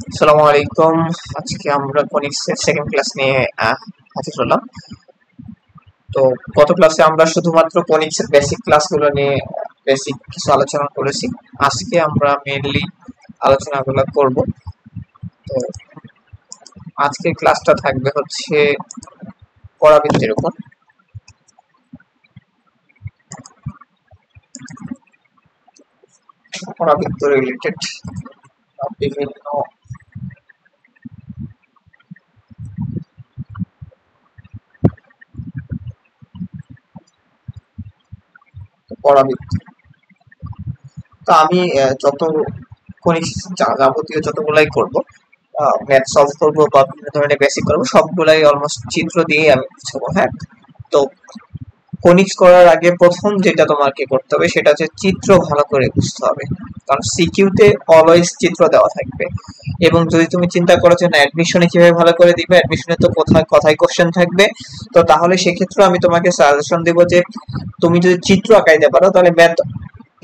আসসালামু আলাইকুম। আজকে আমরা ফোনিক্সের সেকেন্ড ক্লাস নিয়ে হাজির হলাম। তো গত ক্লাসে আমরা শুধুমাত্র ফোনিক্সের বেসিক ক্লাসগুলো নিয়ে বেসিক কিছু আলোচনা করেছি। আজকে আমরা মেইনলি আলোচনাগুলো করব। তো আজকের ক্লাসটা থাকবে হচ্ছে পরাবৃত্তির উপর। পরাবৃত্ত রিলেটেড বিভিন্ন পরাবৃত্ত। তো আমি যত ফোনিক্স যাবতীয় যতগুলাই করব, ম্যাথ সলভ করবো বা বিভিন্ন ধরনের বেসিক করবো, সবগুলাই অলমোস্ট চিত্র দিয়ে আমি বুঝাবো। হ্যাঁ, তো ফোনিক্স করার আগে প্রথম যেটা তোমাকে করতে হবে সেটা হচ্ছে চিত্র ভালো করে বুঝতে হবে। কারণ সিকিউতে অলওয়েজ চিত্র দেওয়া থাকবে, এবং যদি তুমি চিন্তা করো যে না অ্যাডমিশনে কিভাবে ভালো করে দিবে, অ্যাডমিশনে তো কোথায় কথায় কোশ্চেন থাকবে, তো তাহলে সেক্ষেত্রে আমি তোমাকে সাজেশন দেবো যে তুমি যদি চিত্র আঁকাইতে পারো তাহলে ম্যাথ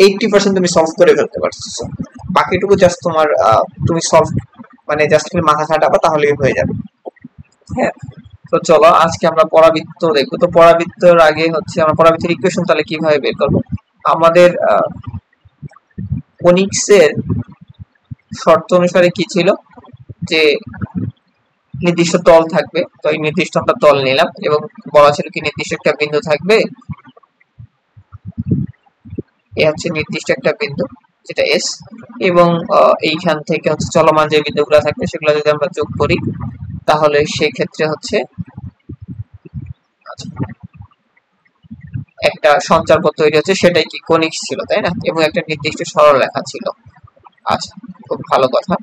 80% তুমি সলভ করে ফেলতে পারছো। বাকিটুকু জাস্ট তোমার তুমি সলভ মানে জাস্ট মাথা খাটাবা তাহলেই হয়ে যাবে। হ্যাঁ, তো চলো আজকে আমরা পরাবৃত্ত দেখবো। তো পরাবৃত্তর আগে হচ্ছে আমরা পরাবৃত্তের ইকুয়েশন তাহলে কিভাবে বের করবো। আমাদের ফোনিক্সের শর্ত অনুসারে কি ছিল যে নির্দিষ্ট তল থাকবে, তো এই নির্দিষ্ট আমরা তল নিলাম এবং বলা ছিল কি নির্দিষ্ট একটা বিন্দু থাকবে, এ হচ্ছে নির্দিষ্ট একটা বিন্দু যেটা এস, এবং এইখান থেকে হচ্ছে চলমান যে বিন্দুগুলো থাকবে সেগুলো যদি আমরা যোগ করি তাহলে সেই ক্ষেত্রে হচ্ছে একটা সঞ্চারপথ তৈরি হচ্ছে, সেটাই কি কনিক্স ছিল, তাই না? এবং একটা নির্দিষ্ট সরলরেখা ছিল। আচ্ছা, খুব ভালো কথা।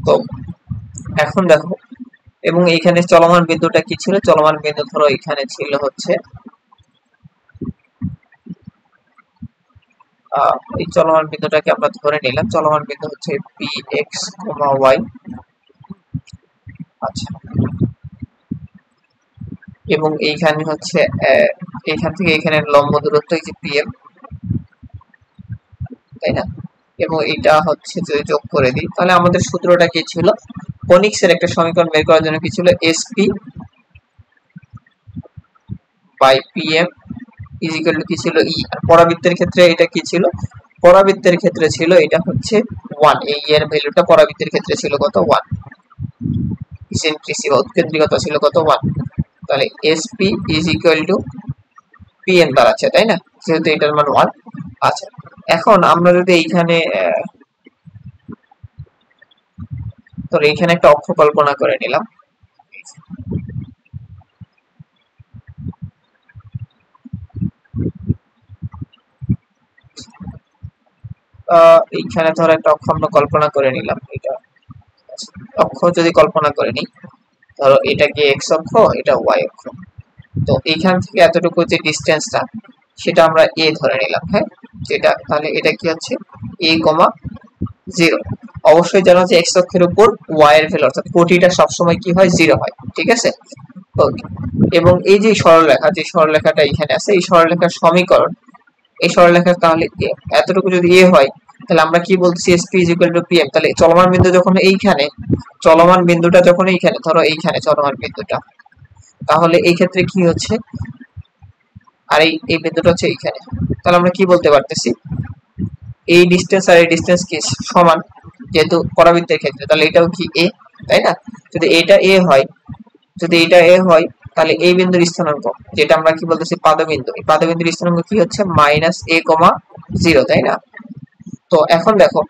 তো এখন দেখো, এবং এইখানে চলমান বিন্দুটা কি ছিল? চলমান বিন্দু ধরো এখানে ছিল হচ্ছে এই চলমান বিন্দুটাকে আমরা ধরে নিলাম, চলমান বিন্দু হচ্ছে পি এক্স ওয়াই। আচ্ছা, এবং এইখানে হচ্ছে এইখান থেকে এখানে লম্ব দূরত্ব এই যে পিএম, তাই না? এবং এটা হচ্ছে যদি যোগ করে দিই তাহলে আমাদের সূত্রটা কি ছিল? কনিক্সের একটা সমীকরণ বের করার জন্য কি ছিল? SP by PM is equal to কি ছিল? ই। আর পরাবৃত্তের ক্ষেত্রে এটা কি ছিল? পরাবৃত্তের ক্ষেত্রে ছিল এটা হচ্ছে 1। এই এর ভ্যালুটা পরাবৃত্তের ক্ষেত্রে ছিল কত? 1। ইসেন্ট্রিসিটি বা উৎকেন্দ্রিকতা ছিল কত? 1। তাহলে SP is equal two PM দাঁড়াচ্ছে, তাই না? যেহেতু এটার মান 1। আচ্ছা, এখন আমরা যদি এইখানে তো এইখানে একটা অক্ষ কল্পনা করে নিলাম। এইখানে ধরো একটা অক্ষ আমরা কল্পনা করে নিলাম। এটা অক্ষ যদি কল্পনা করে নিই, ধরো এটা কি এক্স অক্ষ, এটা ওয়াই অক্ষ। তো এইখান থেকে এতটুকু যে ডিস্টেন্সটা সেটা আমরা এ ধরে নিলাম। হ্যাঁ, যেটা তাহলে এটা কি হচ্ছে? এ কমা 0। অবশ্যই জানো যে এক্স অক্ষের উপর ওয়াই এর ভ্যালু অর্থাৎ কোটিটা সবসময় কি হয়? 0 হয়, ঠিক আছে? ওকে, এবং এই যে সরলরেখা, যে সরলরেখাটা এখানে আছে, এই সরলরেখার সমীকরণ, এই সরলরেখার তাহলে এতটুকু যদি এ হয় তাহলে আমরা কি বলছি? SP is equal two PM. তাহলে চলমান বিন্দু যখন এইখানে, চলমান বিন্দুটা যখন এইখানে, ধরো এইখানে চলমান বিন্দুটা, তাহলে এই ক্ষেত্রে কি হচ্ছে? আর এই বিন্দুটা হচ্ছে এইখানে, তাহলে আমরা কি বলতে পারতেছি? এই ডিস্টেন্স আর এই ডিস্টেন্স কি সমান? যেহেতু পরাবৃত্তের ক্ষেত্রে তাহলে এটাও কি এ, তাই না? যদি এটা এ হয়, যদি এটা এ হয় তাহলে এই বিন্দুর স্থানাঙ্ক, যেটা আমরা কি বলতেছি পাদবিন্দু, এই পাদবিন্দুর স্থানাঙ্ক কি হচ্ছে? মাইনাস এ কমা 0, তাই না? তো এখন দেখো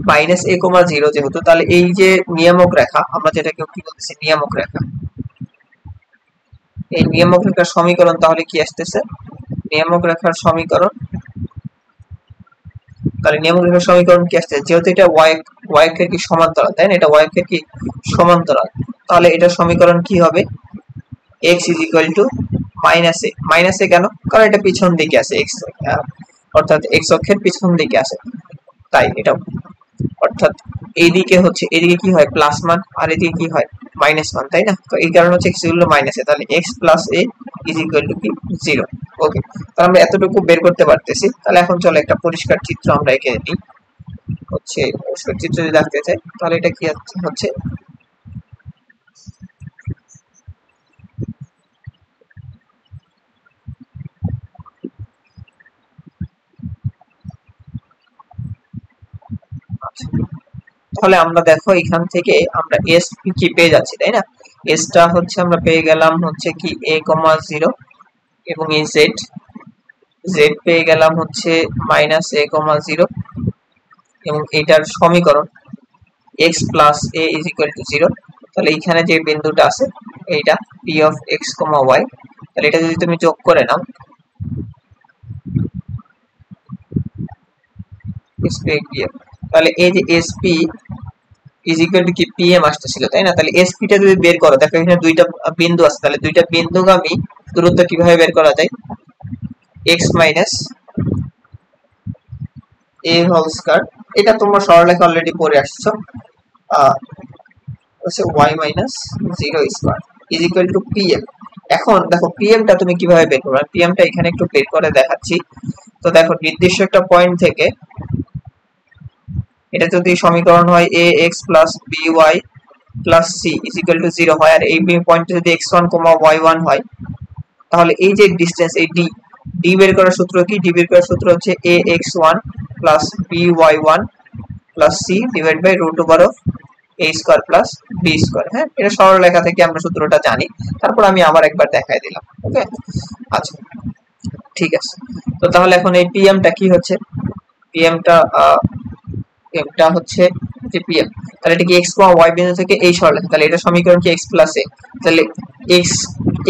মাইনাস এ কমা 0 যেহেতু, তাহলে এই যে নিয়ামক রেখা, আমরা যেটাকে কি বলতেছি নিয়ামক রেখা, এই নিয়ামক রেখার সমীকরণ তাহলে কি আসতেছে? নিয়ামক রেখার সমীকরণ, তাহলে নিয়ামক রেখার সমীকরণ কি আসছে? যেহেতু এটা ওয়াই অক্ষের কি সমান্তরাল, তাই না? এটা ওয়াই অক্ষের কি সমান্তরাল, তাহলে এটা সমীকরণ কি হবে? X is equal to minus a. Minus a কেন? কারণ এটা পিছন দিকে আছে, এক্স অর্থাৎ এক্স অক্ষের পিছন দিকে আছে, তাই এটা, অর্থাৎ এইদিকে হচ্ছে, এদিকে কি হয়? প্লাস মান, আর এদিকে কি হয়? মাইনাস মান, তাই না? তো এই কারণে হচ্ছে এক্স ইকুয়াল টু মাইনাস এ, তাহলে x plus A is equal to কি? 0। ওকে, তাহলে আমরা এতটুকু বের করতে পারতেছি। তাহলে এখন চলো একটা পরিষ্কার চিত্র আমরা এঁকে নিই। হচ্ছে চিত্র যদি রাখতে চাই তাহলে এটা কি হচ্ছে তাহলে আমরা দেখো এখান থেকে আমরা এস কি পেয়ে যাচ্ছি তাই না। এসটা হচ্ছে আমরা পেয়ে গেলাম হচ্ছে কি a,0 এবং এই জেড জেড পেয়ে গেলাম হচ্ছে -a,0 এবং এটার সমীকরণ x plus a is equal two 0। তাহলে এখানে যে বিন্দুটা আছে এইটা p অফ x, y, তাহলে এটা যদি তুমি যোগ করে নাও sp pm, তাহলে এই যে sp ইজ ইকুয়াল টু কি pm আসতেছিল তাই না। তাহলে sp টা যদি বের করো দেখো এখানে দুইটা বিন্দু আছে, তাহলে দুইটা বিন্দুগামী দূরত্ব কিভাবে বের করা যায়, x minus a whole square, এটা তোমরা সরলরেখা অলরেডি পড়ে আসছো, হচ্ছে y minus 0 square is equal to pm। এখন দেখো pm টা তুমি কিভাবে বের করবে, pm টা এখানে একটু বের করে দেখাচ্ছি। তো দেখো নির্দিষ্ট একটা পয়েন্ট থেকে এটা যদি সমীকরণ হয় ax plus by plus c is equal two 0 হয়, আর এই পয়েন্টে যদি x1, y1 হয়, তাহলে এই যে ডিসটেন্স এই d বের করার সূত্র কি, d বের করার সূত্র হচ্ছে ax1 plus by1 plus c divide by root over of a square plus b square. হ্যাঁ, এটা সরলরেখা থেকে আমরা সূত্রটা জানি, তারপর আমি আবার একবার দেখাই দিলাম। ওকে, আচ্ছা ঠিক আছে। তো তাহলে এখন এই pm টা কি হচ্ছে, pm টা এটা হচ্ছে যে pm, তাহলে এটা কি x, y বিন্দু থেকে এই সরলরেখা, তাহলে এটা সমীকরণ কি x প্লাস a, তাহলে x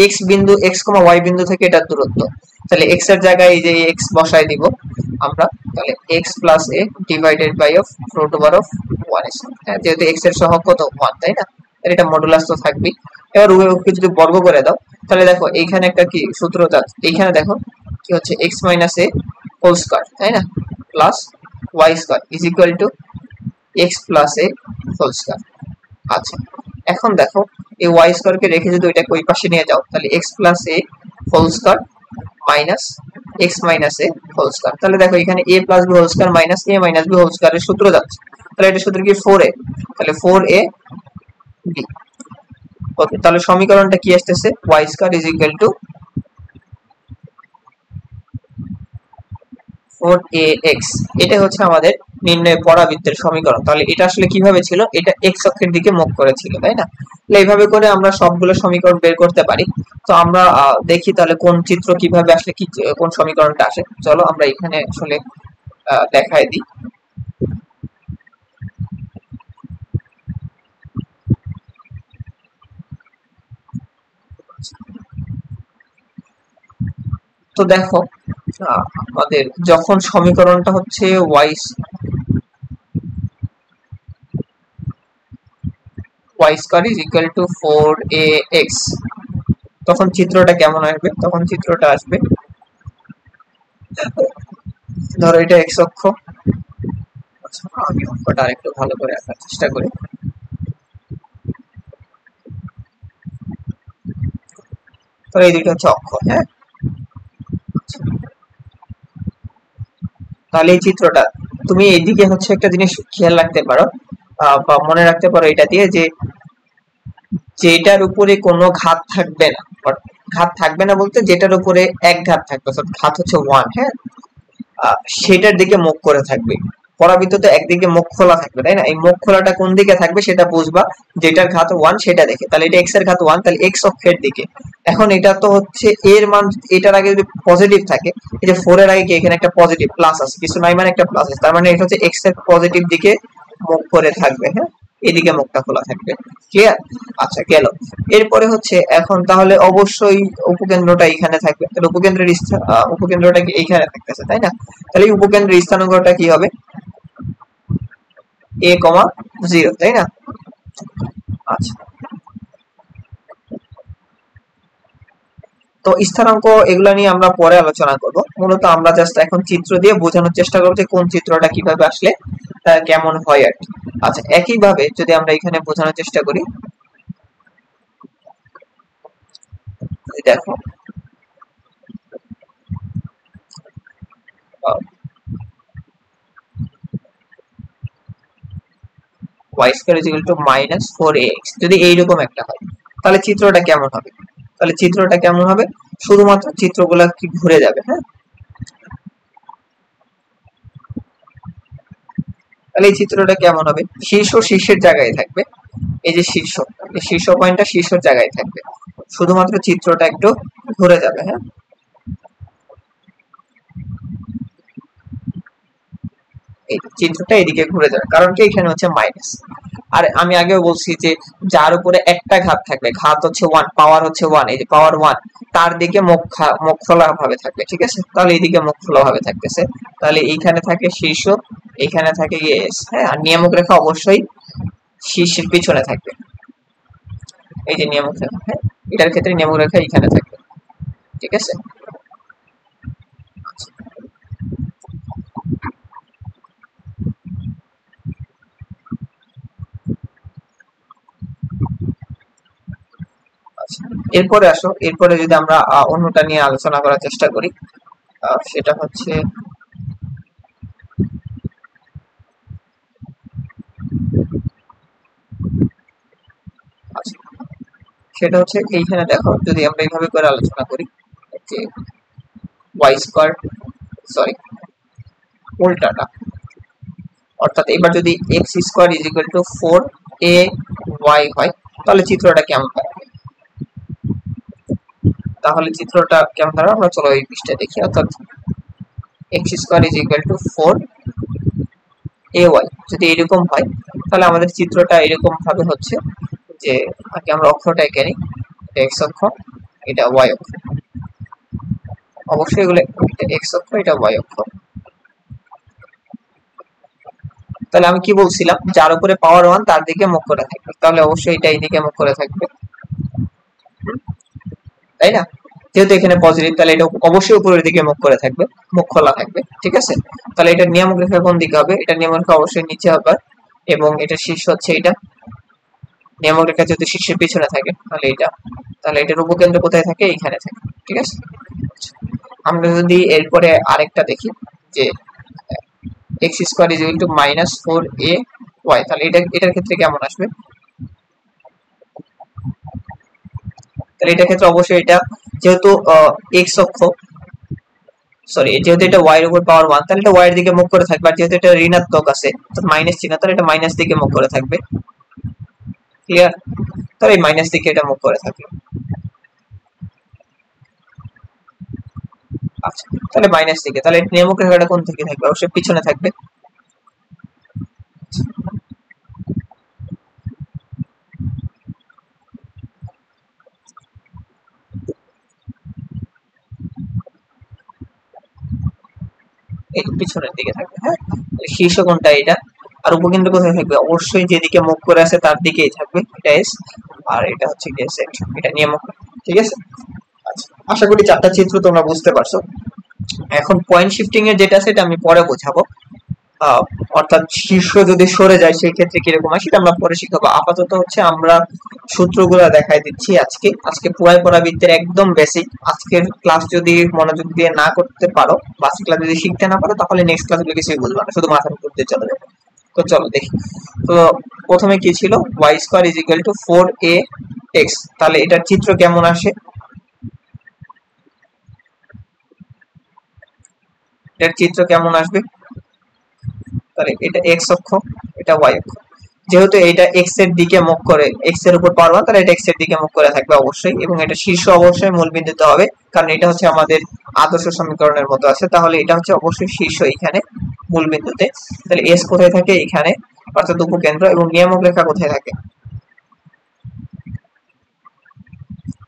x বিন্দু x, y বিন্দু থেকে এটা দূরত্ব, তাহলে x এর জায়গায় এই যে x বসাই দিব আমরা, তাহলে x plus a divided by of root over of 1 square. হ্যাঁ, যেহেতু x এর সহগ কত 1 তাই না, তাহলে এটা মডুলাস তো থাকবেই। এবার উভয়কে যদি বর্গ করে দাও তাহলে দেখো এইখানে একটা কি সূত্র আছে, এইখানে দেখো কি হচ্ছে x minus a whole square তাই না, plus y square is equal to x plus a whole square. আচ্ছা এখন দেখো এই y স্কয়ারকে রেখে যদি ওইটাকে ওই পাশে নিয়ে যাও তাহলে x plus a whole square minus x minus a whole square, তাহলে দেখো এখানে a plus b whole square minus a minus b whole স্কয়ারের সূত্র যাচ্ছে, তাহলে এটা সূত্র কি 4a, তাহলে 4a b। ওকে, তাহলে সমীকরণটা কি আসতেছে y square is equal to 4ax, এটা হচ্ছে আমাদের নির্ণয় পরাবৃত্তের সমীকরণ। তাহলে এটা আসলে কিভাবে ছিল, এটা x অক্ষের দিকে মুখ করে ছিল তাই না। তাহলে এইভাবে করে আমরা সবগুলো সমীকরণ বের করতে পারি। তো আমরা দেখি তাহলে কোন চিত্র কিভাবে আসলে কি কোন সমীকরণটা আসে, চলো আমরা এখানে আসলে দেখাই দিই। তো দেখো আমাদের যখন সমীকরণটা হচ্ছে y square is equal to 4ax, তখন চিত্রটা কেমন আসবে, তখন চিত্রটা আসবে ধরো এটা x অক্ষ, আচ্ছা আমি অঙ্কটা আরেকটু ভালো করে আঁকার চেষ্টা করি। তো এই দুটো হচ্ছে অক্ষ, হ্যাঁ তাহলে এই চিত্রটা তুমি এইদিকে হচ্ছে একটা জিনিস খেয়াল রাখতে পারো বা মনে রাখতে পারো এটা দিয়ে, যে যেটার উপরে কোনো ঘাত থাকবে না, ঘাত থাকবে না বলতে যেটার উপরে এক ঘাত থাকবে, অর্থাৎ ঘাত হচ্ছে 1, হ্যাঁ সেটার দিকে মুখ করে থাকবে। পরাবৃত্ত একদিকে মুখ খোলা থাকবে তাই না, এই মুখ খোলাটা কোন দিকে থাকবে সেটা বুঝবা যেটার ঘাত 1 সেটা দেখে, তাহলে এটা x এর ঘাত 1, তাহলে x অক্ষের দিকে। এখন এটা তো হচ্ছে এর মান, এটার আগে যদি পজিটিভ থাকে, এই যে 4 এর আগে কি এখানে একটা পজিটিভ প্লাস আছে, কিছু নাই মানে একটা প্লাস আছে, তার মানে এটা হচ্ছে x এর পজিটিভ দিকে মুখ করে থাকবে। হ্যাঁ, এদিকে মুখটা খোলা থাকবে, ক্লিয়ার। আচ্ছা গেল, এরপরে হচ্ছে এখন তাহলে অবশ্যই উপকেন্দ্রটা এখানে থাকবে, তাহলে উপকেন্দ্রের উপকেন্দ্রটা কি এইখানে থাকতেছে তাই না, তাহলে এই উপকেন্দ্রের স্থানাঙ্কটা কি হবে a, 0 তাই না। আচ্ছা তো স্থানাঙ্ক এগুলা নিয়ে আমরা পরে আলোচনা করব, মূলত আমরা জাস্ট এখন চিত্র দিয়ে বোঝানোর চেষ্টা করব যে কোন চিত্রটা কিভাবে আসলে কেমন হয় আর কি। আচ্ছা একইভাবে যদি আমরা এখানে বোঝানোর চেষ্টা করি, দেখো y square is equal to minus 4ax যদি এইরকম একটা হয় তাহলে চিত্রটা কেমন হবে? তাহলে চিত্রটা কেমন হবে? শুধুমাত্র চিত্রগুলো কি ঘুরে যাবে। হ্যাঁ, তাহলে এই চিত্রটা কেমন হবে? শীর্ষের জায়গায় থাকবে। এই যে শীর্ষ পয়েন্টটা শীর্ষের জায়গায় থাকবে, শুধুমাত্র চিত্রটা একটু ঘুরে যাবে। হ্যাঁ, এই চিত্রটা এদিকে ঘুরে যাবে, কারণ কি এখানে হচ্ছে মাইনাস। আর আমি আগেও বলছি যে যার উপরে একটা ঘাত থাকবে, ঘাত হচ্ছে 1, পাওয়ার হচ্ছে 1, এই যে পাওয়ার 1, তার দিকে মুখ খোলা ভাবে থাকবে। ঠিক আছে, তাহলে এইদিকে মুখ খোলা ভাবে থাকতেছে, তাহলে এইখানে থাকে শীর্ষ, এইখানে থাকে এস। হ্যাঁ, আর নিয়ামক রেখা অবশ্যই শীর্ষের পিছনে থাকবে। এই যে নিয়ামক রেখা, হ্যাঁ, এটার ক্ষেত্রে নিয়ামক রেখা এখানে থাকবে। ঠিক আছে, আচ্ছা, এরপরে আসো, এরপরে যদি আমরা অন্যটা নিয়ে আলোচনা করার চেষ্টা করি, সেটা হচ্ছে আচ্ছা, সেটা হচ্ছে এইখানে দেখো, যদি আমরা এইভাবে করে আলোচনা করি যে ওয়াই স্কয়ার, সরি উল্টাটা, অর্থাৎ এবার যদি x square is equal two 4ay হয় তাহলে চিত্রটা কেমন হয়? তাহলে চিত্রটা কেমন দাঁড়াবে আমরা চলো এই পৃষ্ঠায় দেখি। অর্থাৎ x square is equal two 4ay যদি এরকম হয় তাহলে আমাদের চিত্রটা এরকম ভাবে হচ্ছে যে, আগে আমরা অক্ষরটা এঁকে নিই, এটা এক্স অক্ষ, এটা ওয়াই অক্ষ, অবশ্যই এগুলো, এটা এক্স অক্ষ, এটা ওয়াই অক্ষ। তাহলে আমি কি বলছিলাম, যার উপরে পাওয়ার 1 তার দিকে মুখ করে থাকবে, তাহলে অবশ্যই এটা এইদিকে মুখ করে থাকবে, তাই না? যেহেতু এখানে পজিটিভ, তাহলে এটা অবশ্যই উপরের দিকে মুখ করে থাকবে, মুখ খোলা থাকবে। ঠিক আছে, তাহলে এটা নিয়ামক রেখা কোন দিকে হবে? এটা নিয়ামক রেখা অবশ্যই নিচে হবে, এবং এটা শীর্ষ হচ্ছে এটা। নিয়ামক রেখা যদি শীর্ষের পিছনে থাকে তাহলে এটা, তাহলে এটার উপকেন্দ্র কোথায় থাকে? এইখানে থাকে। ঠিক আছে, আমরা যদি এরপরে আরেকটা দেখি যে x square is equal to minus 4ay, তাহলে এটার ক্ষেত্রে কেমন আসবে? তাহলে এটার ক্ষেত্রে অবশ্যই এটা, যেহেতু এক্স অক্ষ, সরি যেহেতু এটা ওয়াই এর উপর পাওয়ার 1, তাহলে এটা ওয়াই এর দিকে মুখ করে থাকবে, আর যেহেতু এটা ঋণাত্মক আছে অর্থাৎ মাইনাস চিহ্ন, তাহলে এটা মাইনাস দিকে মুখ করে থাকবে। ক্লিয়ার? তাহলে এই মাইনাস দিকে এটা মুখ করে থাকবে। আচ্ছা, তাহলে মাইনাস দিকে, তাহলে নিয়ামক রেখাটা কোন দিকে থাকবে? অবশ্যই পিছনে থাকবে। এই পিছনের দিকে থাকবে। হ্যাঁ, শীর্ষ কোনটা? এটা। আর উপকেন্দ্র কোথায় থাকবে? অবশ্যই যেদিকে মুখ করে আছে তার দিকেই থাকবে, এটা এস, আর এটা হচ্ছে কি এস, এটা নিয়ামক। ঠিক আছে, আচ্ছা, আশা করি চারটা চিত্র তোমরা বুঝতে পারছো। এখন পয়েন্ট শিফটিং এর যেটা সেটা আমি পরে বোঝাবো। অর্থাৎ শীর্ষ যদি সরে যায় সেই ক্ষেত্রে কিরকম হয় সেটা আমরা পরে শিখাবো। আপাতত হচ্ছে আমরা সূত্রগুলো দেখাই দিচ্ছি আজকে পুরাই পরাবৃত্তের একদম বেসিক। আজকের ক্লাস যদি মনোযোগ দিয়ে না করতে পারো বা আজকের ক্লাস যদি শিখতে না পারো তাহলে নেক্সট ক্লাসগুলো কিছুই বুঝবে না, শুধু মাথার উপর দিয়ে চলে যাবে। তো চলো দেখি। তো প্রথমে কি ছিল? Y square is equal to 4ax, তাহলে এটার চিত্র কেমন আসে? এটার চিত্র কেমন আসবে? তাহলে এটা এক্স অক্ষ, এটা ওয়াই অক্ষ, যেহেতু এটা এক্স এর দিকে মুখ করে, এক্স এর উপর পাওয়ার 1, তাহলে এটা এক্স এর দিকে মুখ করে থাকবে অবশ্যই, এবং এটা শীর্ষ অবশ্যই মূল বিন্দুতে হবে, কারণ এটা হচ্ছে আমাদের আদর্শ সমীকরণের মতো আছে। তাহলে এটা হচ্ছে অবশ্যই শীর্ষ এখানে মূল বিন্দুতে। তাহলে এস কোথায় থাকে? এখানে, অর্থাৎ উপকেন্দ্র। এবং নিয়ামক রেখা কোথায় থাকে?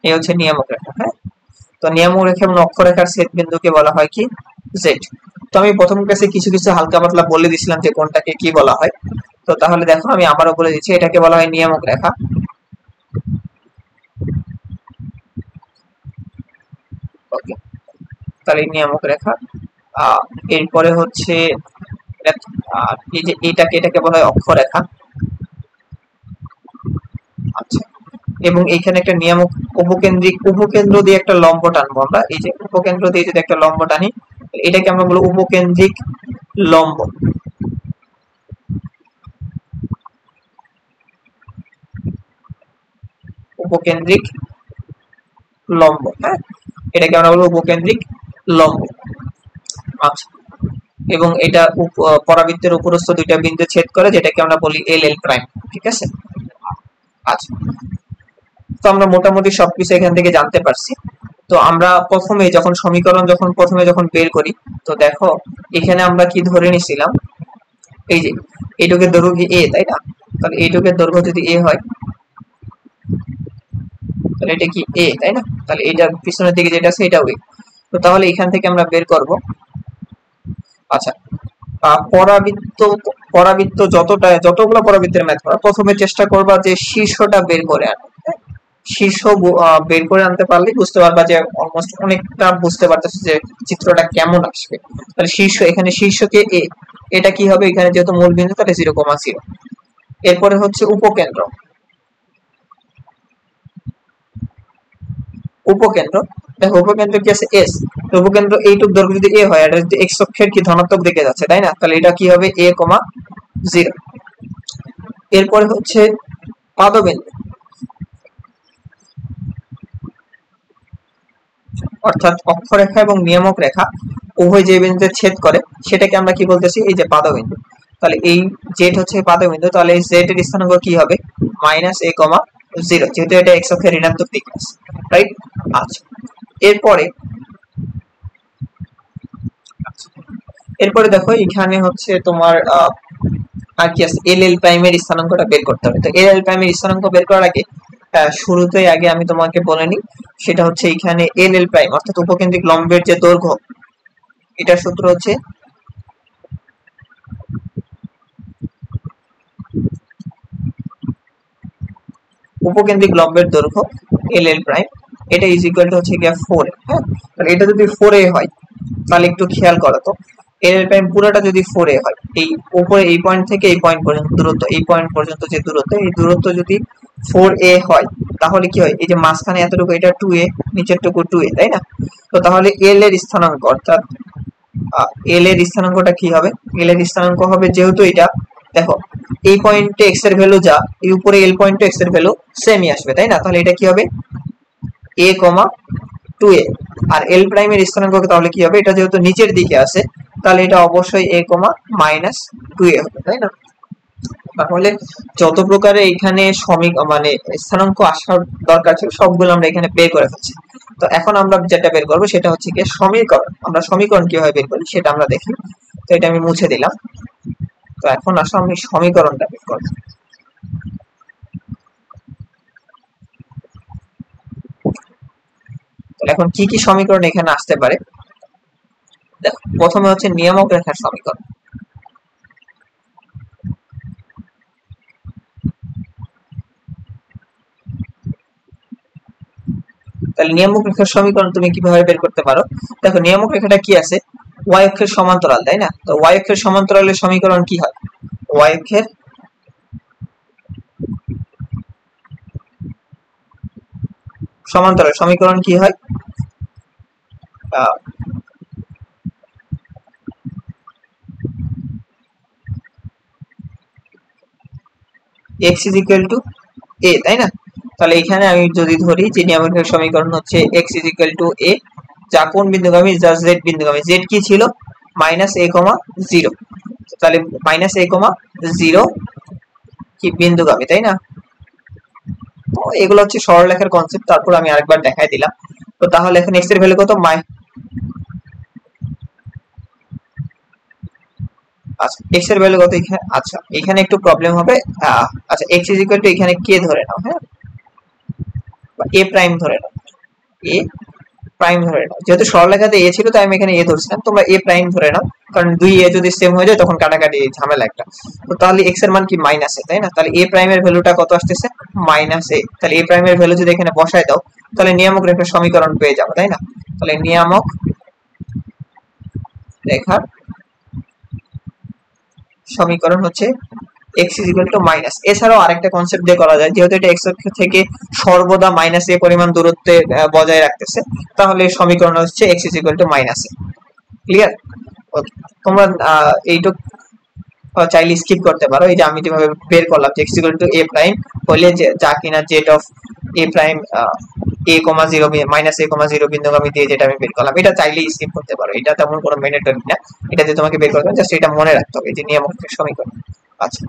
এই হচ্ছে নিয়ামক রেখা। হ্যাঁ, তো নিয়ামক রেখা এবং অক্ষরেখার ছেদ বিন্দুকে বলা হয় কি? জেড। তো আমি প্রথম ক্লাসে কিছু কিছু হালকা পাতলা বলে দিছিলাম যে কোনটাকে কি বলা হয়। তো তাহলে দেখো আমি আবারও বলে দিচ্ছি, এটাকে বলা হয় নিয়ামক রেখা। ওকে, তাহলে নিয়ামক রেখা। এরপরে হচ্ছে এই যে এটাকে বলা হয় অক্ষরেখা। আচ্ছা, এবং এইখানে একটা নিয়ামক উপকেন্দ্র দিয়ে একটা লম্ব টানবো আমরা। এই যে উপকেন্দ্র দিয়ে যদি একটা লম্ব টানি, এটাকে আমরা বলবো উপকেন্দ্রিক লম্ব। উপকেন্দ্রিক লম্ব। হ্যাঁ, এটাকে আমরা বলবো উপকেন্দ্রিক লম্ব। আচ্ছা, এবং এটা পরাবৃত্তের উপরস্থ দুইটা বিন্দু ছেদ করে, যেটাকে আমরা বলি এল এল প্রাইম। ঠিক আছে। আচ্ছা, তো আমরা মোটামুটি সবকিছু এখান থেকে জানতে পারছি। তো আমরা প্রথমে যখন সমীকরণ যখন বের করি, তো দেখো এখানে আমরা কি ধরে নিছিলাম, এই যে এইটুকের দৈর্ঘ্য এ, তাই না? তাহলে এইটুকের দৈর্ঘ্য যদি এ হয়, তাহলে এটা কি এ, তাই না? তাহলে এটা পিছনের দিকে যেটা আছে এটাও এ। তো তাহলে এখান থেকে আমরা বের করব, আচ্ছা, পরাবৃত্ত যতগুলো পরাবৃত্তের ম্যাথ করা, প্রথমে চেষ্টা করবা যে শীর্ষটা বের করে আনো। শীর্ষ বের করে আনতে পারলে বুঝতে পারবা যে অলমোস্ট অনেকটা বুঝতে পারতেছো যে চিত্রটা কেমন আসবে। তাহলে এখানে শীর্ষকে এ, এটা কি হবে, এখানে যেহেতু মূল বিন্দু তাহলে 0,0। এরপরে হচ্ছে উপকেন্দ্র দেখো উপকেন্দ্র কি আছে, এস। তো উপকেন্দ্র এইটুক দৈর্ঘ্য যদি এ হয়, এটা যদি এক্স অক্ষের কি ধনাত্মক দিকে যাচ্ছে, তাই না? তাহলে এটা কি হবে, a, 0। এরপরে হচ্ছে পাদবিন্দু, অর্থাৎ অক্ষরেখা এবং নিয়ামক রেখা উভয় যে বিন্দুতে ছেদ করে সেটাকে আমরা কি বলতেছি, এই যে পাদবিন্দু। তাহলে এই জেড হচ্ছে পাদবিন্দু, তাহলে এই জেড এর স্থানাঙ্ক কি হবে, -a,0, যেহেতু এটা এক্স অক্ষের ঋণাত্মক দিকে আছে, রাইট? আচ্ছা, এরপরে দেখো এখানে হচ্ছে তোমার আর কি আছে, এল এল প্রাইমের স্থানাঙ্কটা বের করতে হবে। তো এল এল প্রাইমের স্থানাঙ্ক বের করার আগে শুরুতেই আগে আমি তোমাকে বলে নিই, সেটা হচ্ছে এখানে এল এল প্রাইম অর্থাৎ উপকেন্দ্রিক লম্বের যে দৈর্ঘ্য, এটার সূত্র হচ্ছে উপকেন্দ্রিক লম্বের দৈর্ঘ্য এল এল প্রাইম, এটা ইজ ইকুয়াল টু হচ্ছে গিয়া 4a। হ্যাঁ, তাহলে এটা যদি 4a হয়, তাহলে একটু খেয়াল করো তো, এল এল প্রাইম পুরোটা যদি 4a হয়, এই উপরে এই পয়েন্ট থেকে এই পয়েন্ট পর্যন্ত দূরত্ব, এই পয়েন্ট পর্যন্ত যে দূরত্ব, এই দূরত্ব যদি 4a হয়, তাহলে কি হয়, এই যে মাঝখানে এতটুকু এটা 2a, নিচের টুকু 2a, তাই না? তো তাহলে এল এর স্থানাঙ্ক অর্থাৎ এল এর স্থানাঙ্কটা কি হবে, এল এর স্থানাঙ্ক হবে, যেহেতু এটা দেখো এই পয়েন্টে এক্স এর ভ্যালু যা, এই উপরে এল পয়েন্টে এক্স এর ভ্যালু সেমই আসবে, তাই না? তাহলে এটা কি হবে, a, 2a। আর এল প্রাইমের স্থানাঙ্ক তাহলে কি হবে, এটা যেহেতু নিচের দিকে আছে, তাহলে এটা অবশ্যই a, -2a হবে, তাই না? তাহলে যত প্রকারে এখানে মানে স্থানাঙ্ক আসার দরকার ছিল সবগুলো আমরা এখানে বের করে ফেলছি। তো এখন আমরা যেটা বের করবো সেটা হচ্ছে কি সমীকরণ। আমরা সমীকরণ কিভাবে বের করি সেটা আমরা দেখি। তো এটা আমি মুছে দিলাম। তো এখন আসলে আমি সমীকরণটা বের করব। এখন কি কি সমীকরণ এখানে আসতে পারে, দেখো প্রথমে হচ্ছে নিয়ামক রেখার সমীকরণ। তাহলে নিয়ামক রেখার সমীকরণ তুমি কিভাবে বের করতে পারো, দেখো নিয়ামক রেখাটা কি আছে, ওয়াই অক্ষের সমান্তরাল, তাই না? তো ওয়াই অক্ষের সমান্তরালের সমীকরণ কি হয়, ওয়াই অক্ষের সমান্তরাল সমীকরণ কি হয়, x is equal to a, তাই না? তাহলে এখানে আমি যদি ধরি যে নিয়ামক রেখার সমীকরণ হচ্ছে x is equal to a, যা কোন বিন্দুগামী, যা z বিন্দুগামী। z কি ছিল, -a, 0। তাহলে -a, 0 কি বিন্দুগামী, তাই না? তো এগুলো হচ্ছে সরলরেখার কনসেপ্ট, তারপর আমি আরেকবার দেখাই দিলাম। তো তাহলে এখন x এর ভ্যালু কত, আচ্ছা x এর ভ্যালু কত এখানে, আচ্ছা এখানে একটু প্রবলেম হবে। আচ্ছা x is equal to এখানে k ধরে নাও, হ্যাঁ, বা a প্রাইম ধরে নাও, a প্রাইম ধরে নাও। যেহেতু সরলরেখাতে a ছিল তাই আমি এখানে a ধরছিলাম, তোমরা a প্রাইম ধরে নাও, কারণ দুই a যদি সেম হয়ে যায় তখন কাটাকাটি ঝামেলা একটা। তো তাহলে x এর মান কি, -a, তাই না? তাহলে a প্রাইমের ভ্যালুটা কত আসতেছে, -a। তাহলে a প্রাইমের ভ্যালু যদি এখানে বসায় দাও, তাহলে নিয়ামক রেখার সমীকরণ পেয়ে যাবো, তাই না? তাহলে নিয়ামক রেখার সমীকরণ হচ্ছে x is equal to minus. এছাড়াও আরেকটা কনসেপ্ট দিয়ে করা যায়, যেহেতু এটা x অক্ষ থেকে সর্বদা -a পরিমাণ দূরত্বে বজায় রাখতেছে, তাহলে সমীকরণ হচ্ছে x is equal to -a। Clear? Okay, তোমরা এইটুক চাইলে স্কিপ করতে পারো। এই যে আমি যেভাবে বের করলাম যে x is equal to a prime হলে যে যা কিনা z of a prime a comma zero minus a comma zero বিন্দুগামী দিয়ে যেটা আমি বের করলাম, এটা চাইলেই স্কিপ করতে পারো, এটা তেমন কোনো ম্যান্ডেটরি না। এটা যে তোমাকে বের করবে জাস্ট এটা মনে রাখতে হবে, যে নিয়ামকের সমীকরণ। আচ্ছা,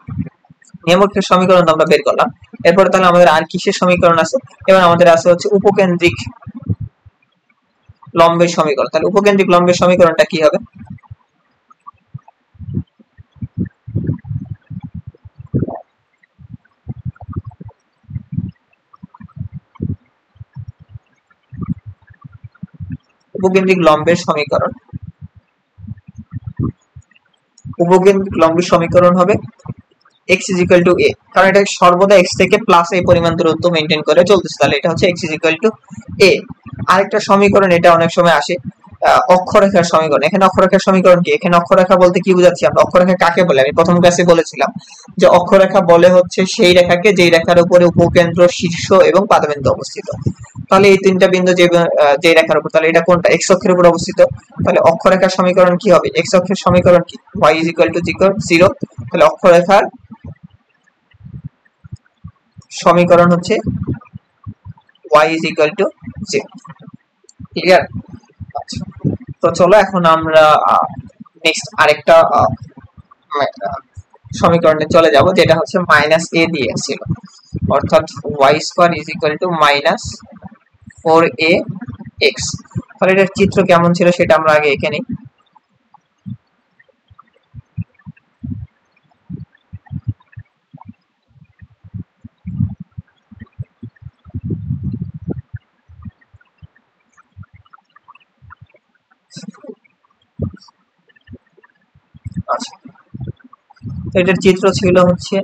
নিয়ামকের সমীকরণ আমরা বের করলাম। এরপরে তাহলে আমাদের আর কিসের সমীকরণ আছে? এবার আমাদের আছে হচ্ছে উপকেন্দ্রিক লম্বের সমীকরণ। তাহলে উপকেন্দ্রিক লম্বের সমীকরণটা কি হবে? উপকেন্দ্রিক লম্বের সমীকরণ, উপকেন্দ্রিক লম্বের সমীকরণ হবে x is equal to a, কারণ এটা সর্বদা x থেকে প্লাস a পরিমাণ দূরত্ব মেইনটেইন করে চলতেছে, তাহলে এটা হচ্ছে x is equal to a। আরেকটা সমীকরণ এটা অনেক সময় আসে অক্ষরেখার সমীকরণ। এখানে অক্ষরেখার সমীকরণ কি? এখানে অক্ষরেখা বলতে কি বোঝাচ্ছি আমরা? অক্ষরেখা কাকে বলে? আমি প্রথম ক্লাসে বলেছিলাম যে অক্ষরেখা বলে হচ্ছে সেই রেখাকে যেই রেখার উপরে উপকেন্দ্র, শীর্ষ এবং পাদবিন্দু অবস্থিত। তাহলে এই তিনটা বিন্দু যে রেখার উপর, তাহলে এটা কোনটা? x অক্ষের উপর অবস্থিত। তাহলে অক্ষরেখার সমীকরণ কি হবে? x অক্ষের সমীকরণ কি? y is equal to 0। তাহলে অক্ষরেখার সমীকরণ হচ্ছে y is equal to 0। Clear? আচ্ছা, তো চলো এখন আমরা নেক্সট আরেকটা সমীকরণে চলে যাব, যেটা হচ্ছে মাইনাস এ দিয়ে ছিল, অর্থাৎ y square is equal to minus 4ax। তাহলে এটার চিত্র কেমন ছিল সেটা আমরা আগে এঁকে নিই। আচ্ছা, এটার চিত্র ছিল হচ্ছে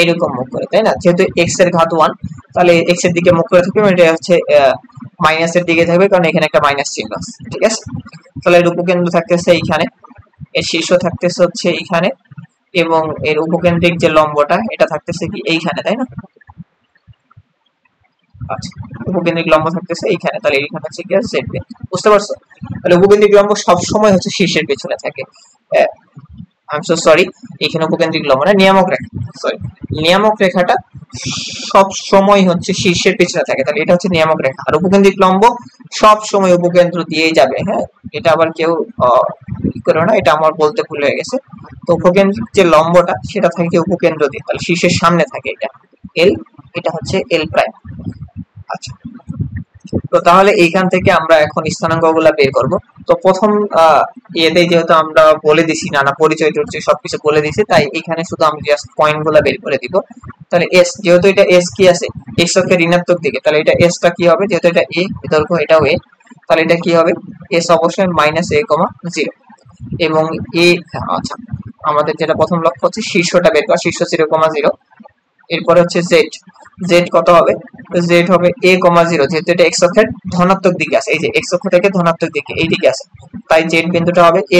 এরকম মুখ করে, তাই না? যেহেতু x এর ঘাত 1, তাহলে x এর দিকে মুখ করে থাকবে, এটা হচ্ছে মাইনাসের দিকে থাকবে, কারণ এখানে একটা মাইনাস চিহ্ন আছে। ঠিক আছে, তাহলে এর উপকেন্দ্র থাকতেছে এইখানে, এর শীর্ষ থাকতেছে হচ্ছে এইখানে, এবং এর উপকেন্দ্রিক যে লম্বটা এটা থাকতেছে কি এইখানে, তাই না? আচ্ছা, উপকেন্দ্রিক লম্ব থাকতেছে এইখানে, তাহলে এইখানে হচ্ছে কি জেড বিন্দু। বুঝতে পারছো? তাহলে উপকেন্দ্রিক লম্ব সব সময় হচ্ছে শীর্ষের পেছনে থাকে। আই এম সো সরি, এখানে উপকেন্দ্রিক লম্ব না, নিয়ামক রেখা, সরি, নিয়ামক রেখাটা সব সময় হচ্ছে শীর্ষের পেছনে থাকে, তাহলে এটা হচ্ছে নিয়ামক রেখা। আর উপকেন্দ্রিক লম্ব সব সময় উপকেন্দ্র দিয়েই যাবে। হ্যাঁ, এটা আবার কেউ কি করো না, এটা আমার বলতে ভুল হয়ে গেছে। তো উপকেন্দ্রিক যে লম্বটা সেটা থাকে উপকেন্দ্র দিয়ে, তাহলে শীর্ষের সামনে থাকে এটা এল, এটা হচ্ছে এল প্রাইম। আচ্ছা, তো তাহলে এইখান থেকে আমরা এখন স্থানাঙ্কগুলা বের করব। তো প্রথম ইয়েতে যেহেতু আমরা বলে দিছি, নানা পরিচয় টরিচয় সবকিছু বলে দিছি, তাই এখানে শুধু আমি জাস্ট পয়েন্ট গুলা বের করে দিব। তাহলে এস, যেহেতু এটা এস কি আছে এক্স অক্ষের ঋণাত্মক দিকে, তাহলে এটা এসটা কি হবে? যেহেতু এটা এ দৈর্ঘ্য, এটাও এ, তাহলে এটা কি হবে? এস অবশ্যই মাইনাস এ কমা 0। এবং এ, আচ্ছা, আমাদের যেটা প্রথম লক্ষ্য হচ্ছে শীর্ষটা বের করা, শীর্ষ 0,0। এরপরে হচ্ছে জেড, জেড কত হবে? জেড হবে a, 0, যেহেতু এটা এক্স অক্ষের ধনাত্মক দিকে আছে, এই যে এক্স অক্ষ থেকে ধনাত্মক দিকে এই দিকে আছে, তাই জেড বিন্দুটা হবে a,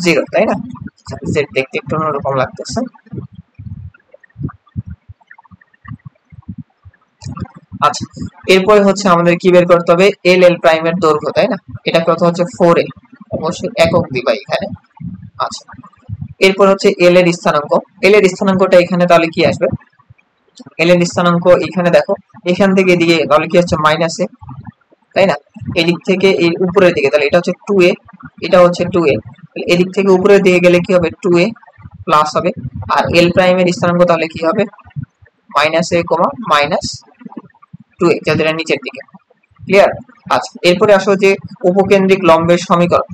0, তাই না? জেড দেখতে একটু অন্যরকম লাগতেছে। আচ্ছা, এরপরে হচ্ছে আমাদের কি বের করতে হবে? এল, এল প্রাইমের দৈর্ঘ্য, তাই না? এটা কত হচ্ছে 4a, অবশ্যই একক দিবা এখানে। আচ্ছা, এরপর হচ্ছে এল এর স্থানাঙ্ক, এল এর স্থানাঙ্কটা এখানে তাহলে কি আসবে? এল এর স্থানাঙ্ক এখানে দেখো, এখান থেকে এদিকে তাহলে কি হচ্ছে মাইনাস এ, তাই না? এদিক থেকে এই উপরের দিকে, তাহলে এটা হচ্ছে 2a, এটা হচ্ছে 2a, এদিক থেকে উপরের দিকে গেলে কি হবে? 2a প্লাস হবে। আর এল প্রাইমের স্থানাঙ্ক তাহলে কি হবে? Minus a comma minus 2a, যেহেতু এটা নিচের দিকে। ক্লিয়ার? আচ্ছা, এরপরে আসো যে উপকেন্দ্রিক লম্বের সমীকরণ।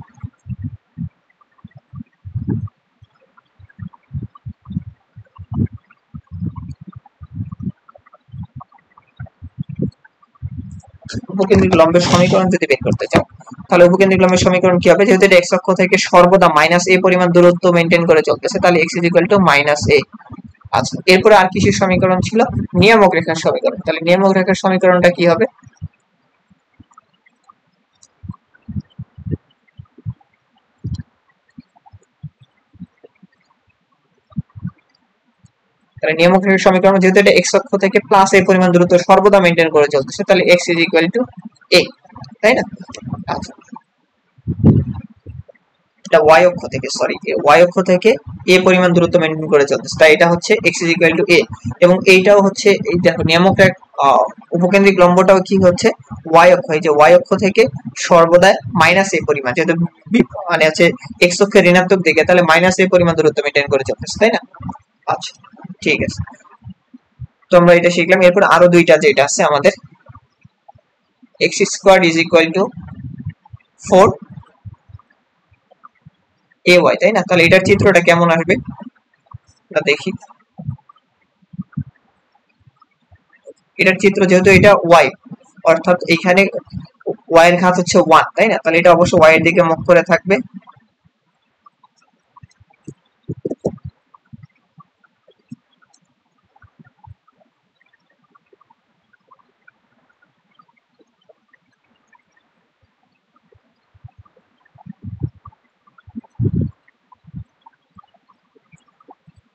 উপকেন্দ্রিক লম্বের সমীকরণ যদি বের করতে চাও, তাহলে উপকেন্দ্রিক লম্বের সমীকরণ কি হবে? যেহেতু এটা এক্স অক্ষ থেকে সর্বদা মাইনাস এ পরিমাণ দূরত্ব মেনটেন করে চলতেছে, তাহলে x is equal to minus a. আচ্ছা, এরপরে আর কিসের সমীকরণ ছিল? নিয়ামক রেখার সমীকরণ। তাহলে নিয়ামক রেখার সমীকরণটা কি হবে? তাহলে নিয়ামক রেখার সমীকরণ, যেহেতু এটা এক্স অক্ষ থেকে প্লাস এ পরিমাণ দূরত্ব সর্বদা মেনটেন করে চলতেছে, তাহলে এক্স ইজ ইকুয়াল টু এ, তাই না? আচ্ছা, এটা ওয়াই অক্ষ থেকে, সরি ওয়াই অক্ষ থেকে এ পরিমাণ দূরত্ব মেনটেন করে চলতেছে, তাই এটা হচ্ছে এক্স ইজ ইকুয়াল টু এ। এবং এইটাও হচ্ছে, এই দেখো নিয়ামক উপকেন্দ্রিক লম্বটাও কি হচ্ছে ওয়াই অক্ষ, এই যে ওয়াই অক্ষ থেকে সর্বদা মাইনাস এ পরিমাণ, যেহেতু মানে হচ্ছে এক্স অক্ষের ঋণাত্মক দিকে, তাহলে মাইনাস এ পরিমাণ দূরত্ব মেনটেন করে চলতেছে, তাই না? আচ্ছা ঠিক আছে, তো আমরা এটা শিখলাম। এরপর আরো দুইটা যেটা আছে আমাদের, x square is equal two 4ay, তাই না? তাহলে এটার চিত্রটা কেমন আসবে আমরা দেখি। এটার চিত্র যেহেতু এটা ওয়াই, অর্থাৎ এখানে ওয়াই এর ঘাত হচ্ছে 1, তাই না? তাহলে এটা অবশ্যই ওয়াই এর দিকে মুখ করে থাকবে।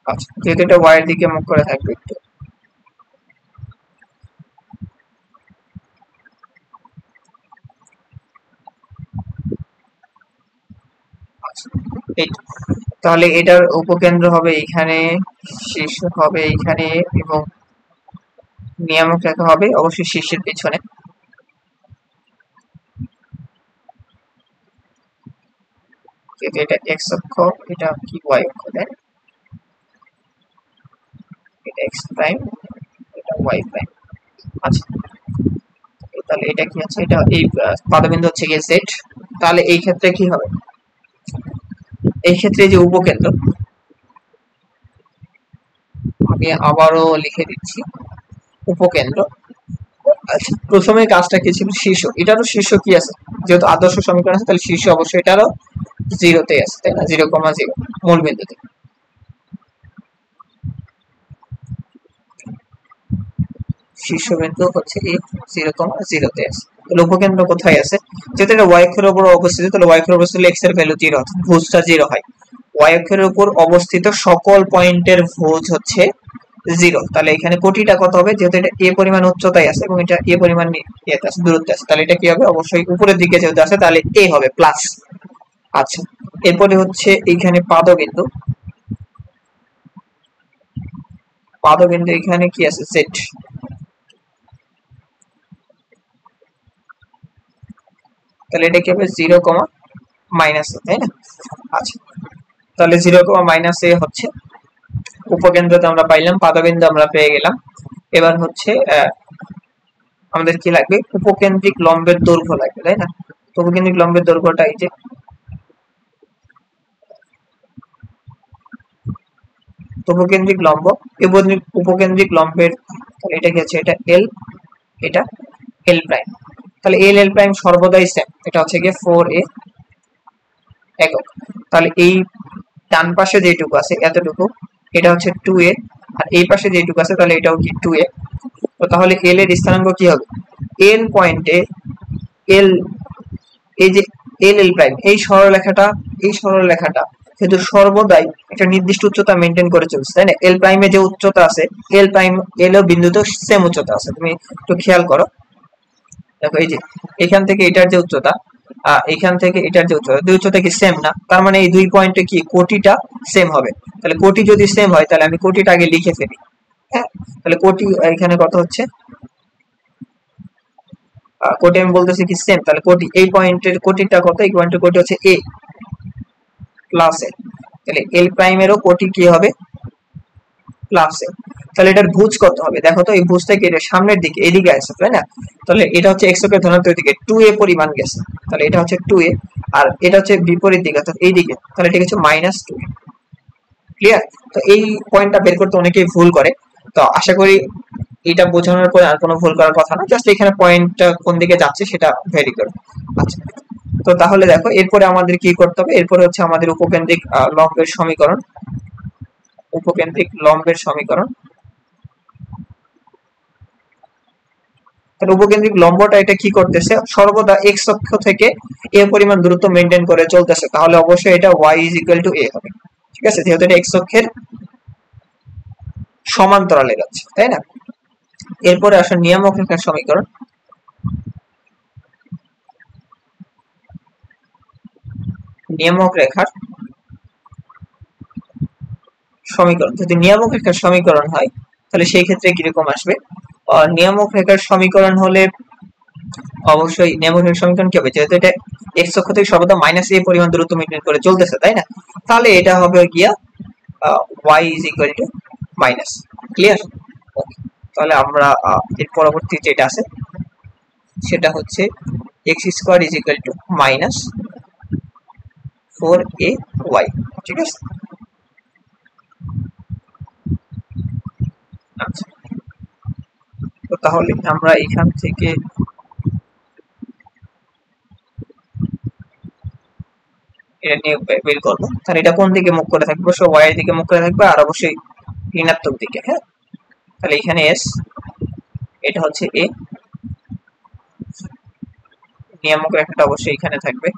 আচ্ছা, যেহেতু এটা ওয়াই এর দিকে মুখ করে থাকবে একটু, তাহলে এটার উপকেন্দ্র হবে এখানে, শীর্ষ হবে এখানে, এবং নিয়ামক রেখা হবে অবশ্যই শীর্ষের পিছনে। এটা এক্স অক্ষ, এটা কি ওয়াই অক্ষ, তাই না? এটা এক্স প্রাইম, এটা ওয়াই প্রাইম। আচ্ছা, তাহলে এটা কি আছে, এটা এই পাদবিন্দু হচ্ছে গিয়ে জেড। তাহলে এই ক্ষেত্রে কি হবে, এই ক্ষেত্রে যে উপকেন্দ্র, আমি আবারও লিখে দিচ্ছি উপকেন্দ্র। আচ্ছা, প্রথমে কাজটা কি ছিল, শীর্ষ, এটারও শীর্ষ কি আছে, যেহেতু আদর্শ সমীকরণ আছে তাহলে শীর্ষ অবশ্যই এটারও 0-তে আছে, তাই না? 0,0 মূল বিন্দুতে। শীর্ষবিন্দু হচ্ছে এই 0,0-তে আছে। তাহলে উপকেন্দ্র কোথায় আছে, যেহেতু এটা ওয়াই অক্ষের উপর অবস্থিত, তাহলে ওয়াই অক্ষের অবস্থিত এক্স এর ভ্যালু 0, অর্থাৎ ভুজটা 0 হয়। ওয়াই অক্ষের উপর অবস্থিত সকল পয়েন্টের ভুজ হচ্ছে 0। তাহলে এখানে কোটিটা কত হবে, যেহেতু এটা এ পরিমাণ উচ্চতায় আছে এবং এটা এ পরিমাণ ইয়েতে আছে, দূরত্বে আছে, তাহলে এটা কি হবে, অবশ্যই উপরের দিকে যেহেতু আছে তাহলে এ হবে প্লাস। আচ্ছা, এরপরে হচ্ছে এইখানে পাদবিন্দু, পাদবিন্দু এখানে কি আছে, জেড। তাহলে এটা কি হবে 0,-, তাই না? আচ্ছা, তাহলে 0,-এ হচ্ছে উপকেন্দ্রতে আমরা পাইলাম, পাদবিন্দু আমরা পেয়ে গেলাম। এবার হচ্ছে আমাদের কি লাগবে, উপকেন্দ্রিক লম্বের দৈর্ঘ্য লাগবে, তাই না? তো উপকেন্দ্রিক লম্বের দৈর্ঘ্যটা এই যে উপকেন্দ্রিক লম্ব, উপকেন্দ্রিক লম্বের, তাহলে এটা কি আছে, এটা এল, এটা এল প্রাইম। তাহলে এল এল প্রাইম সর্বদাই সেম, এটা হচ্ছে গিয়ে 4a একক। তাহলে এই ডান পাশে যেটুকু আছে এতটুকু, এটা হচ্ছে 2a, আর এই পাশে যেটুকু আছে তাহলে এটাও কি 2a। তো তাহলে এল এর স্থানাঙ্ক কি হবে, এন পয়েন্টে এল, এই যে এল এল প্রাইম, এই সরলরেখাটা কিন্তু সর্বদাই একটা নির্দিষ্ট উচ্চতা মেনটেন করে চলছে, তাই না? এল প্রাইমে যে উচ্চতা আছে, এল প্রাইম এল বিন্দুতে সেম উচ্চতা আছে, তুমি একটু খেয়াল করো। দেখো এই যে এখান থেকে এটার যে উচ্চতা, এখান থেকে এটার যে উচ্চতা, দুই উচ্চতা কি সেম না? তার মানে এই দুই পয়েন্টে কি কোটিটা সেম হবে। তাহলে কোটি যদি সেম হয় তাহলে আমি কোটিটা আগে লিখে ফেলি। হ্যাঁ, তাহলে কোটি এখানে কত হচ্ছে, কোটি আমি বলতেছি কি সেম, তাহলে কোটি এই পয়েন্টের কোটিটা কত, এই পয়েন্টের কোটি হচ্ছে এ প্লাস এ। তাহলে এল প্রাইমেরও কোটি কি হবে, প্লাস এ। তাহলে এটার ভুজ কত হবে, দেখো তো এই ভুজটা কি, এটা সামনের দিকে এদিকে আছে, তাই না? তাহলে এটা হচ্ছে এক্স অক্ষের ধনাত্মক দিকে 2a পরিমাণ গেছে, তাহলে এটা হচ্ছে 2a, আর এটা হচ্ছে বিপরীত দিকে অর্থাৎ এই দিকে, তাহলে এটা হচ্ছে -2a। ক্লিয়ার? তো এই পয়েন্টটা বের করতে অনেকেই ভুল করে, তো আশা করি এটা বোঝানোর পরে আর কোনো ভুল করার কথা না, জাস্ট এখানে পয়েন্টটা কোন দিকে যাচ্ছে সেটা ভেরি করো। আচ্ছা, তো তাহলে দেখো এরপরে আমাদের কি করতে হবে, এরপরে হচ্ছে আমাদের উপকেন্দ্রিক লম্বের সমীকরণ, উপকেন্দ্রিক লম্বের সমীকরণ। তাহলে উপকেন্দ্রিক লম্বটা এটা কি করতেছে, সর্বদা এক্স অক্ষ থেকে এ পরিমাণ দূরত্ব মেনটেন করে চলতেছে, তাহলে অবশ্যই এটা y is equal two a হবে। ঠিক আছে, যেহেতু এটা এক্স অক্ষের সমান্তরালে যাচ্ছে, তাই না? এরপরে আসলে নিয়ামক রেখার সমীকরণ। নিয়ামক রেখার সমীকরণ। যদি নিয়ামক রেখার সমীকরণ হয় তাহলে সেই ক্ষেত্রে কিরকম আসবে? নিয়ামক রেখার সমীকরণ হলে অবশ্যই নিয়ামক রেখার সমীকরণ কি হবে, যেহেতু এটা এক্স অক্ষ থেকে সর্বদা মাইনাস এ পরিমাণ দূরত্ব মেনটেন করে চলতেছে, তাই না? তাহলে এটা হবে গিয়া y is equal to minus. Clear? Okay, তাহলে আমরা এর পরবর্তী যেটা আছে সেটা হচ্ছে x square is equal to minus 4ay। ঠিক আছে, আচ্ছা, তো তাহলে আমরা এখান থেকে এটা নিয়ে বের করবো। তাহলে এটা কোন দিকে মুখ করে থাকবে? অবশ্যই y এর দিকে মুখ করে থাকবে, আর অবশ্যই ঋণাত্মক দিকে। হ্যাঁ, তাহলে এখানে s, এটা হচ্ছে a, নিয়ামক রেখাটা অবশ্যই এখানে থাকবে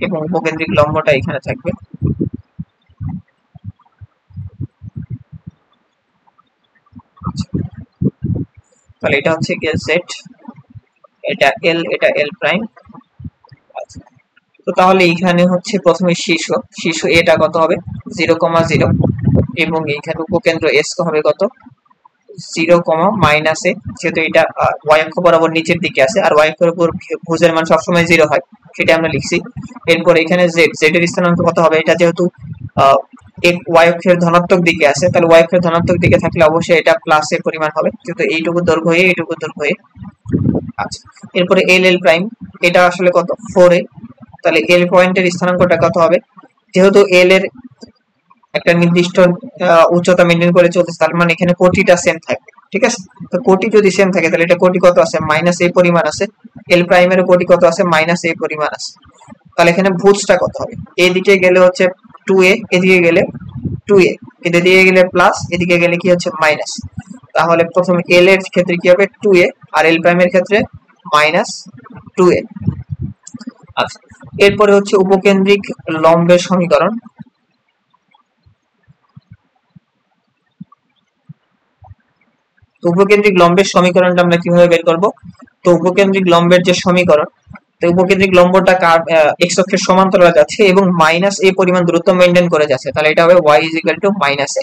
এবং উপকেন্দ্রিক লম্বটা এখানে থাকবে। তাহলে এটা হচ্ছে গিয়ে z, এটা l, এটা l প্রাইম। আচ্ছা, তো তাহলে এইখানে হচ্ছে প্রথমে শীর্ষ এটা কত হবে 0,0 এবং এইখানে উপকেন্দ্র s হবে কত 0, মাইনাস এ, যেহেতু এটা y অক্ষ বরাবর নিচের দিকে আছে আর y অক্ষের উপর ভুজের মান সবসময় 0 হয়, সেটা আমরা লিখছি। এরপর এখানে z এর স্থানাঙ্ক কত হবে, এটা যেহেতু y অক্ষের ধনাত্মক দিকে আছে, তাহলে y অক্ষের ধনাত্মক দিকে থাকলে অবশ্যই এটা প্লাস এর পরিমাণ হবে, যেহেতু এইটুকু দৈর্ঘ্য এইটুকু দৈর্ঘ্য। আচ্ছা, এরপরে l প্রাইম, এটা আসলে কত 4a, তাহলে l পয়েন্টের স্থানাঙ্কটা কত হবে, যেহেতু l এর একটা নির্দিষ্ট উচ্চতা মেনটেন করে চলতেছে, তার মানে এখানে কোটিটা সেম থাকবে। ঠিক আছে, তো কোটি যদি সেম থাকে তাহলে এটা কোটি কত আছে মাইনাস a পরিমাণ আছে, l প্রাইমের কোটি কত আছে মাইনাস a পরিমাণ আছে। তাহলে এখানে ভুজটা কত হবে, এদিকে গেলে হচ্ছে 2a, এদিকে গেলে 2a, এদিকে গেলে প্লাস, এদিকে গেলে কি হচ্ছে মাইনাস। তাহলে প্রথমে l এর ক্ষেত্রে কি হবে 2a আর l প্রাইমের ক্ষেত্রে মাইনাস 2a। আচ্ছা, এরপরে হচ্ছে উপকেন্দ্রিক লম্বের সমীকরণ। তো উপকেন্দ্রিক লম্বের সমীকরণটা আমরা কিভাবে বের করব? তো উপকেন্দ্রিক লম্বের যে সমীকরণ, তো উপকেন্দ্রিক লম্বটা এক্স অক্ষের সমান্তরালে যাচ্ছে এবং মাইনাস এ পরিমাণ দূরত্ব মেনটেন করে যাচ্ছে, তাহলে এটা হবে y is equal to minus a.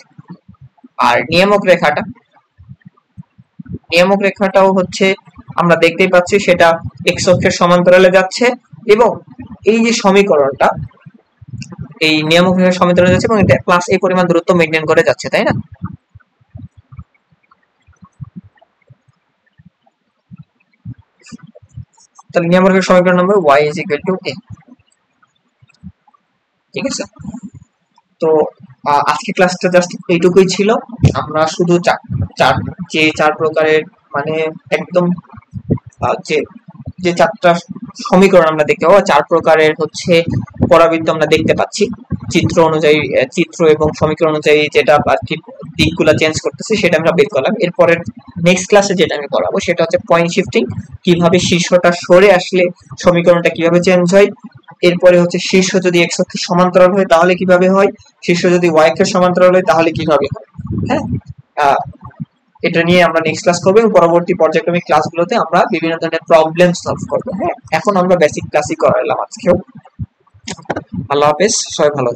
আর নিয়ামক রেখাটাও হচ্ছে আমরা দেখতেই পাচ্ছি সেটা এক্স অক্ষের সমান্তরালে যাচ্ছে এবং এই যে সমীকরণটা এই নিয়ামক রেখার সমান্তরালে যাচ্ছে এবং এটা প্লাস এ পরিমাণ দূরত্ব মেনটেন করে যাচ্ছে, তাই না? তাহলে নিয়ামক রেখার সমীকরণ নম্বর y is equal two a। ঠিক আছে, তো আজকে ক্লাসটা জাস্ট এইটুকুই ছিল। আমরা শুধু চার প্রকারের মানে একদম যে যে চারটা সমীকরণ আমরা দেখতে পাবো, চার প্রকারের হচ্ছে পরাবৃত্ত আমরা দেখতে পাচ্ছি চিত্র অনুযায়ী, চিত্র এবং সমীকরণ অনুযায়ী যেটা আর কি দিকগুলো চেঞ্জ করতেছে সেটা আমরা বের করলাম। এরপরে নেক্সট ক্লাসে যেটা আমি পড়াবো সেটা হচ্ছে পয়েন্ট শিফটিং, কিভাবে শীর্ষটা সরে আসলে সমীকরণটা কিভাবে চেঞ্জ হয়। এরপরে হচ্ছে শীর্ষ যদি এক্স অক্ষের সমান্তরাল হয় তাহলে কিভাবে হয়, শীর্ষ যদি ওয়াই অক্ষের সমান্তরাল হয় তাহলে কিভাবে হয়। হ্যাঁ, এটা নিয়ে আমরা নেক্সট ক্লাস করবো এবং পরবর্তী পর্যায়ক্রমিক ক্লাসগুলোতে আমরা বিভিন্ন ধরনের প্রবলেম সলভ করবো। হ্যাঁ, এখন আমরা বেসিক ক্লাসই করালাম আজকেও। আল্লাহ হাফেজ, সবাই ভালো।